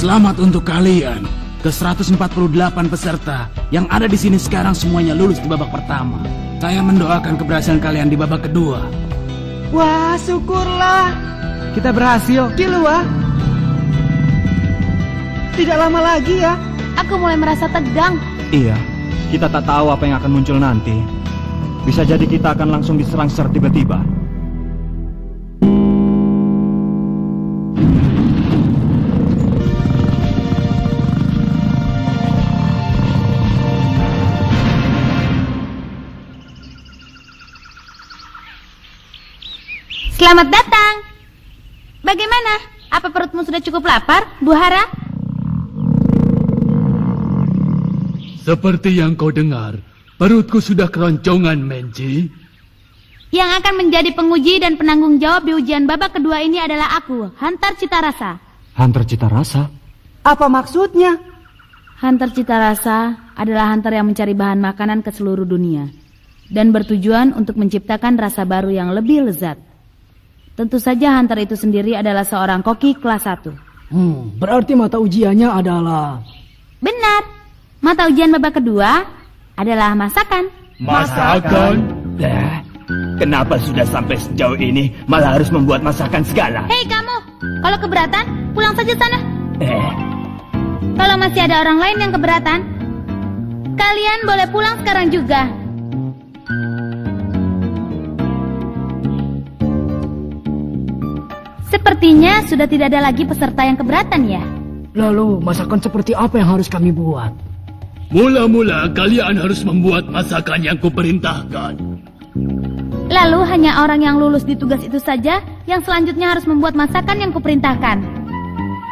Selamat untuk kalian. Ke-148 peserta yang ada di sini sekarang semuanya lulus di babak pertama. Saya mendoakan keberhasilan kalian di babak kedua. Wah, syukurlah. Kita berhasil. Kilua. Tidak lama lagi ya. Aku mulai merasa tegang. Iya, kita tak tahu apa yang akan muncul nanti. Bisa jadi kita akan langsung diserang secara tiba-tiba. Selamat datang. Bagaimana? Apa perutmu sudah cukup lapar, Bu Hara? Seperti yang kau dengar, perutku sudah keroncongan, Menji. Yang akan menjadi penguji dan penanggung jawab di ujian babak kedua ini adalah aku, Hunter Citarasa. Hunter Citarasa? Apa maksudnya? Hunter Citarasa adalah hunter yang mencari bahan makanan ke seluruh dunia dan bertujuan untuk menciptakan rasa baru yang lebih lezat. Tentu saja hunter itu sendiri adalah seorang koki kelas 1. Berarti mata ujiannya adalah... Benar. Mata ujian babak kedua adalah masakan. Masakan? Kenapa sudah sampai sejauh ini malah harus membuat masakan segala? Hei kamu, kalau keberatan pulang saja sana. Kalau masih ada orang lain yang keberatan, kalian boleh pulang sekarang juga. Sepertinya sudah tidak ada lagi peserta yang keberatan ya. Lalu masakan seperti apa yang harus kami buat? Mula-mula kalian harus membuat masakan yang kuperintahkan. Lalu hanya orang yang lulus di tugas itu saja yang selanjutnya harus membuat masakan yang kuperintahkan.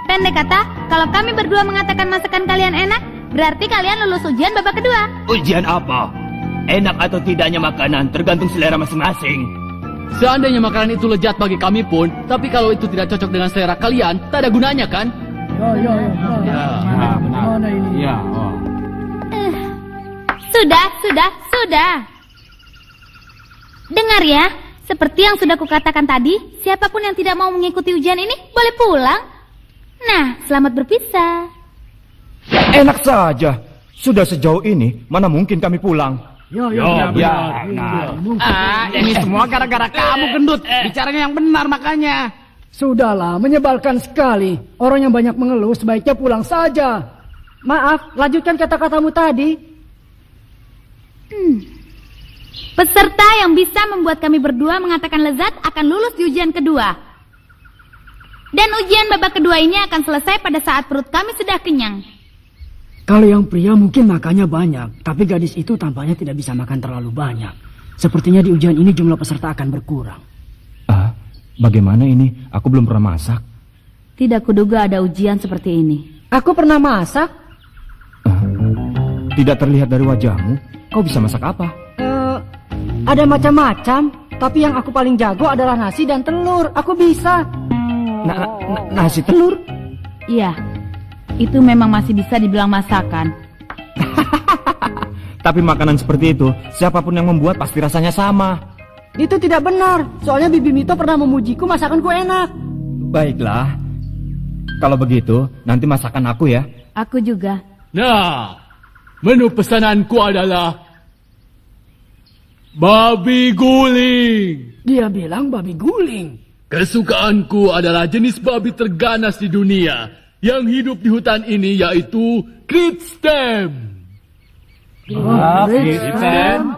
Pendek kata, kalau kami berdua mengatakan masakan kalian enak, berarti kalian lulus ujian babak kedua. Ujian apa? Enak atau tidaknya makanan tergantung selera masing-masing. Seandainya makanan itu lezat bagi kami pun, tapi kalau itu tidak cocok dengan selera kalian, tak ada gunanya kan? Mana ini? Sudah. Dengar ya, seperti yang sudah kukatakan tadi, siapapun yang tidak mau mengikuti ujian ini boleh pulang. Nah, selamat berpisah. Enak saja. Sudah sejauh ini, mana mungkin kami pulang? Ini semua gara-gara kamu, gendut. Bicaranya yang benar makanya. Sudahlah, menyebalkan sekali. Orang yang banyak mengeluh sebaiknya pulang saja. Maaf, lanjutkan kata-katamu tadi. Peserta yang bisa membuat kami berdua mengatakan lezat akan lulus di ujian kedua. Dan ujian babak kedua ini akan selesai pada saat perut kami sudah kenyang. Kalau yang pria mungkin makannya banyak, tapi gadis itu tampaknya tidak bisa makan terlalu banyak. Sepertinya di ujian ini jumlah peserta akan berkurang. Bagaimana ini? Aku belum pernah masak. Tidak kuduga ada ujian seperti ini. Aku pernah masak. Tidak terlihat dari wajahmu. Kau bisa masak apa? Ada macam-macam, tapi yang aku paling jago adalah nasi dan telur. Aku bisa. Nasi telur? Iya, itu memang masih bisa dibilang masakan. Tapi makanan seperti itu, siapapun yang membuat pasti rasanya sama. Itu tidak benar, soalnya Bibi Mito pernah memujiku masakanku enak. Baiklah. Kalau begitu, nanti masakan aku ya. Aku juga. Nah, menu pesananku adalah babi guling. Dia bilang babi guling. Kesukaanku adalah jenis babi terganas di dunia yang hidup di hutan ini, yaitu Kritstem. Kritstem?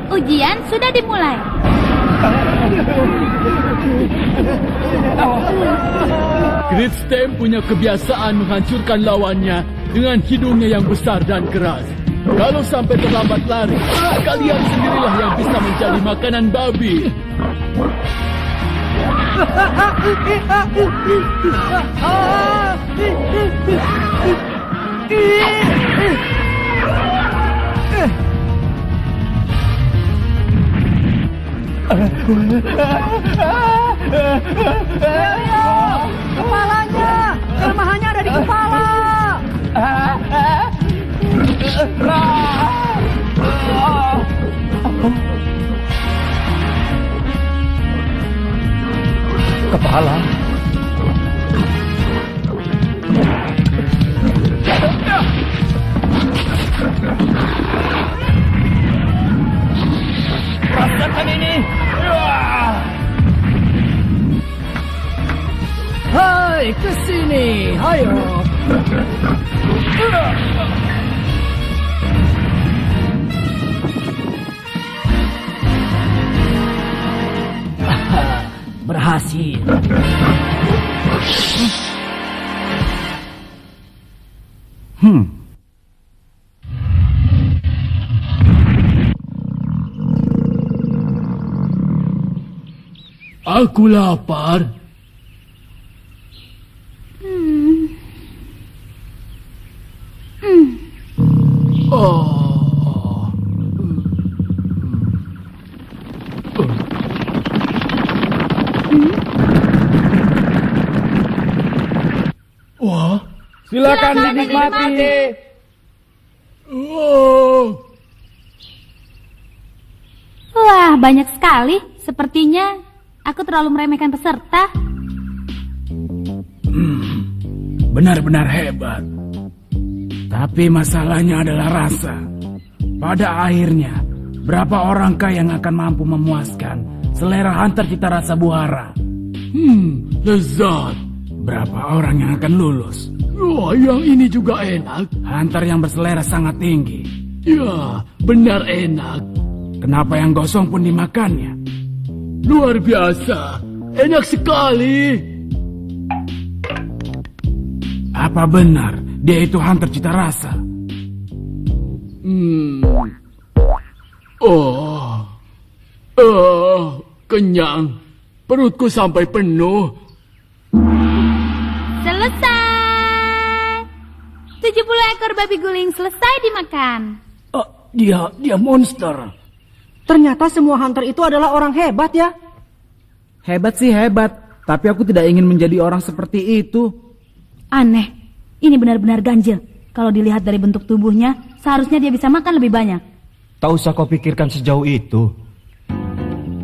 Ujian sudah dimulai. Kritstem punya kebiasaan menghancurkan lawannya dengan hidungnya yang besar dan keras. Kalau sampai terlambat lari, kalian sendirilah yang bisa menjadi makanan babi. Kepalanya, kelemahannya ada di kepala. kepala. Rasakan ini. Hai, ke sini. Ayo. Berhasil. Aku lapar. Oh. Wah, Silakan dinikmati. Wah, banyak sekali. Sepertinya aku terlalu meremehkan peserta. Benar-benar hebat. Tapi masalahnya adalah rasa. Pada akhirnya, berapa orangkah yang akan mampu memuaskan selera hunter cita rasa buhara? Lezat. Berapa orang yang akan lulus? Wah, yang ini juga enak. Hunter yang berselera sangat tinggi. Ya, benar enak. Kenapa yang gosong pun dimakannya? Luar biasa. Enak sekali. Apa benar dia itu hunter cita rasa? Kenyang. Perutku sampai penuh. Selesai. 70 ekor babi guling selesai dimakan. Dia monster. Ternyata semua hunter itu adalah orang hebat ya. Hebat sih hebat, tapi aku tidak ingin menjadi orang seperti itu. Aneh. Ini benar-benar ganjil. Kalau dilihat dari bentuk tubuhnya, seharusnya dia bisa makan lebih banyak. Tak usah kau pikirkan sejauh itu.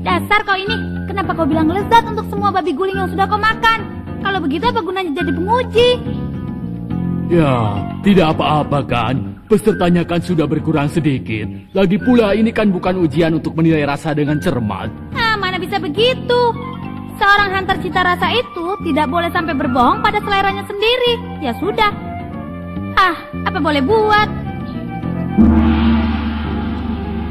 Dasar kau ini, kenapa kau bilang lezat untuk semua babi guling yang sudah kau makan? Kalau begitu apa gunanya jadi penguji? Ya, tidak apa-apa kan. Pesertanya kan sudah berkurang sedikit. Lagi pula ini kan bukan ujian untuk menilai rasa dengan cermat. Mana bisa begitu? Seorang hunter cita rasa itu tidak boleh sampai berbohong pada seleranya sendiri. Ya sudah. Apa boleh buat?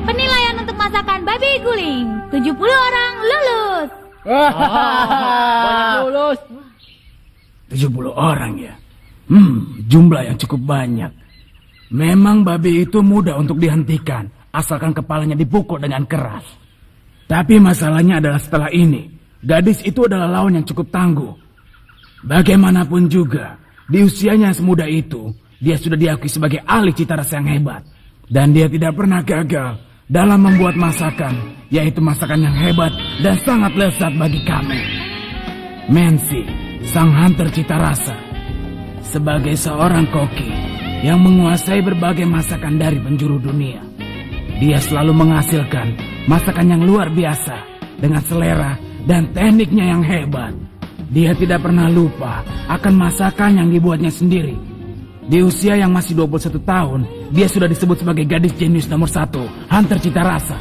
Penilaian untuk masakan babi guling. 70 orang lulus. Banyak lulus. 70 orang ya. Jumlah yang cukup banyak. Memang babi itu mudah untuk dihentikan, asalkan kepalanya dipukul dengan keras. Tapi masalahnya adalah setelah ini, gadis itu adalah lawan yang cukup tangguh. Bagaimanapun juga, di usianya yang semuda itu, dia sudah diakui sebagai ahli cita rasa yang hebat. Dan dia tidak pernah gagal dalam membuat masakan, yaitu masakan yang hebat dan sangat lezat bagi kami. Mensi, sang hunter cita rasa, sebagai seorang koki yang menguasai berbagai masakan dari penjuru dunia, dia selalu menghasilkan masakan yang luar biasa dengan selera dan tekniknya yang hebat. Dia tidak pernah lupa akan masakan yang dibuatnya sendiri. Di usia yang masih 21 tahun, dia sudah disebut sebagai gadis jenius nomor 1 hunter cita rasa.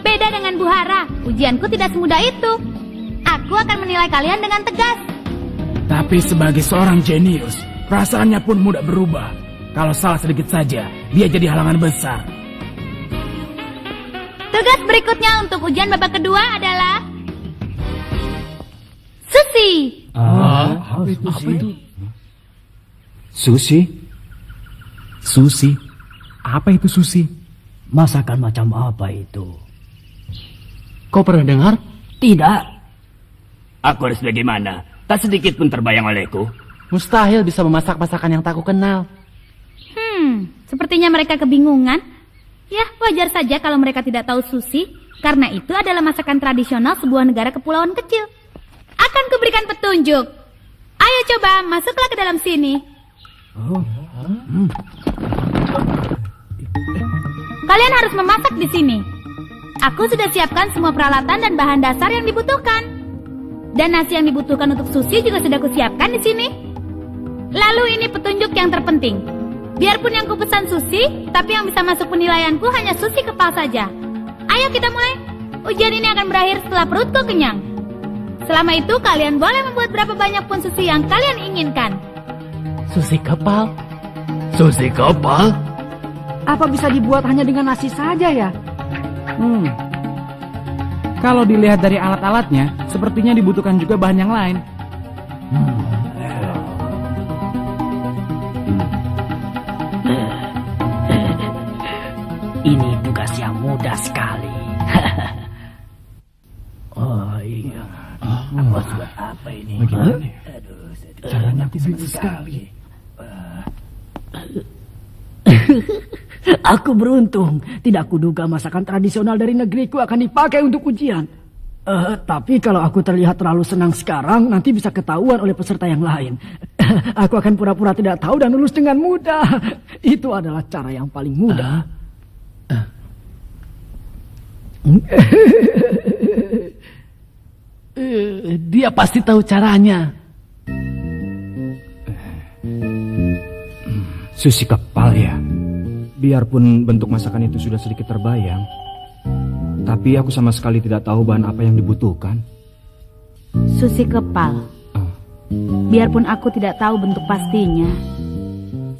Beda dengan Buhara, ujianku tidak semudah itu. Aku akan menilai kalian dengan tegas. Tapi sebagai seorang jenius, perasaannya pun mudah berubah. Kalau salah sedikit saja, dia jadi halangan besar. Tugas berikutnya untuk ujian babak kedua adalah Sushi. Apa itu? Sushi? Sushi? Apa itu sushi? Masakan macam apa itu? Kau pernah dengar? Tidak. Aku harus bagaimana? Tak sedikit pun terbayang olehku. Mustahil bisa memasak masakan yang tak ku kenal. Sepertinya mereka kebingungan. Ya, wajar saja kalau mereka tidak tahu sushi, karena itu adalah masakan tradisional sebuah negara kepulauan kecil. Akan kuberikan petunjuk. Ayo coba, masuklah ke dalam sini. Kalian harus memasak di sini. Aku sudah siapkan semua peralatan dan bahan dasar yang dibutuhkan. Dan nasi yang dibutuhkan untuk Susi juga sudah kusiapkan di sini. Lalu ini petunjuk yang terpenting. Biarpun yang kupesan Susi, tapi yang bisa masuk penilaianku hanya Susi kepal saja. Ayo kita mulai. Ujian ini akan berakhir setelah perutku kenyang. Selama itu kalian boleh membuat berapa banyak pun sushi yang kalian inginkan. Susi kepal? Susi kepal? Apa bisa dibuat hanya dengan nasi saja ya? Kalau dilihat dari alat-alatnya, sepertinya dibutuhkan juga bahan yang lain. Ini tugas yang mudah sekali. Oh iya. Apa buat apa ini? Aduh, caranya nanti sekali. Aku beruntung. Tidak kuduga masakan tradisional dari negeriku akan dipakai untuk ujian. Tapi kalau aku terlihat terlalu senang sekarang, nanti bisa ketahuan oleh peserta yang lain. Aku akan pura-pura tidak tahu dan lulus dengan mudah. Itu adalah cara yang paling mudah. Dia pasti tahu caranya. Sushi kepal ya. Biarpun bentuk masakan itu sudah sedikit terbayang, tapi aku sama sekali tidak tahu bahan apa yang dibutuhkan. Susi kepal. Biarpun aku tidak tahu bentuk pastinya,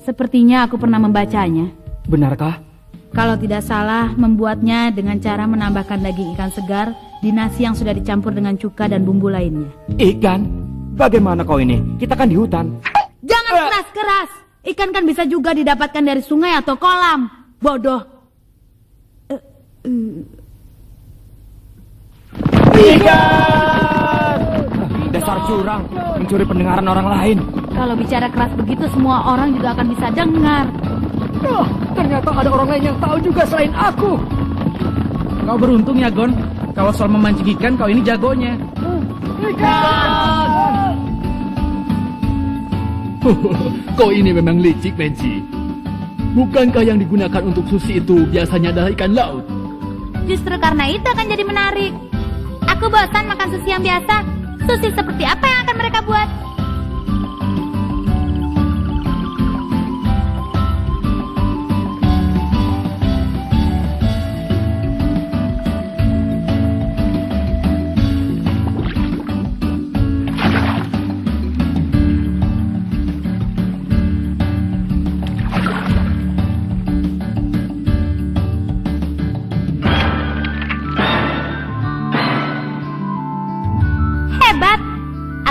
sepertinya aku pernah membacanya. Benarkah? Kalau tidak salah, membuatnya dengan cara menambahkan daging ikan segar di nasi yang sudah dicampur dengan cuka dan bumbu lainnya. Ikan? Bagaimana kau ini? Kita kan di hutan. Jangan keras-keras. Ikan kan bisa juga didapatkan dari sungai atau kolam. Bodoh. Ikan! Dasar curang, mencuri pendengaran orang lain. Kalau bicara keras begitu, semua orang juga akan bisa dengar. Ternyata ada orang lain yang tahu juga selain aku. Kau beruntung ya, Gon. Kalau soal memancing ikan, kau ini jagonya. Kau ini memang licik, Menci. Bukankah yang digunakan untuk sushi itu biasanya adalah ikan laut? Justru karena itu akan jadi menarik. Aku bosan makan sushi yang biasa. Sushi seperti apa yang akan mereka buat?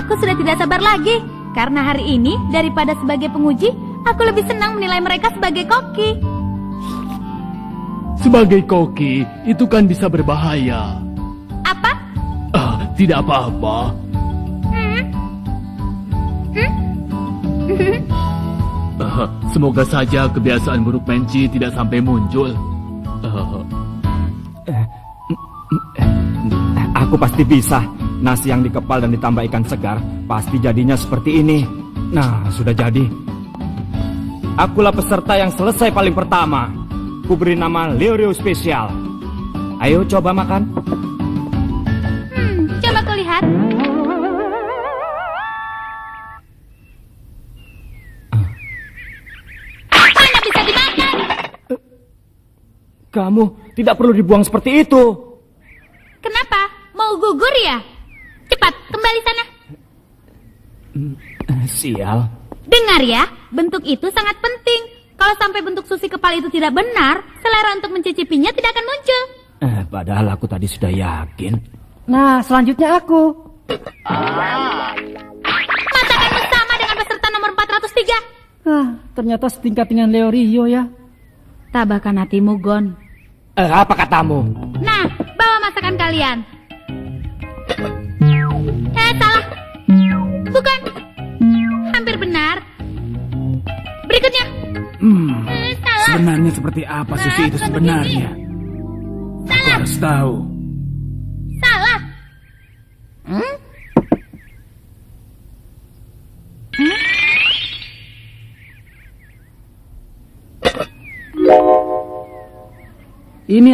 Aku sudah tidak sabar lagi, karena hari ini daripada sebagai penguji, aku lebih senang menilai mereka sebagai koki. Sebagai koki, itu kan bisa berbahaya. Apa? Tidak apa-apa. Semoga saja kebiasaan buruk Menci tidak sampai muncul. Aku pasti bisa. Nasi yang dikepal dan ditambah ikan segar pasti jadinya seperti ini. Nah, sudah jadi. Akulah peserta yang selesai paling pertama. Kuberi nama Leo Spesial. Ayo coba makan. Coba kau lihat. Mana bisa dimakan? Kamu tidak perlu dibuang seperti itu. Kenapa? Mau gugur ya? Cepat, kembali sana. Sial. Dengar ya, bentuk itu sangat penting. Kalau sampai bentuk sushi kepal itu tidak benar, selera untuk mencicipinya tidak akan muncul. Padahal aku tadi sudah yakin. Nah, selanjutnya aku. Masakanmu sama dengan peserta nomor 403. Ternyata setingkat dengan Leo Rio ya. Tabahkan hatimu, Gon. Apa katamu? Nah, bawa masakan kalian. Salah. Bukan. Hampir benar. Berikutnya. Salah. Sebenarnya seperti apa sushi itu sebenarnya? Aku harus tahu. Salah. Ini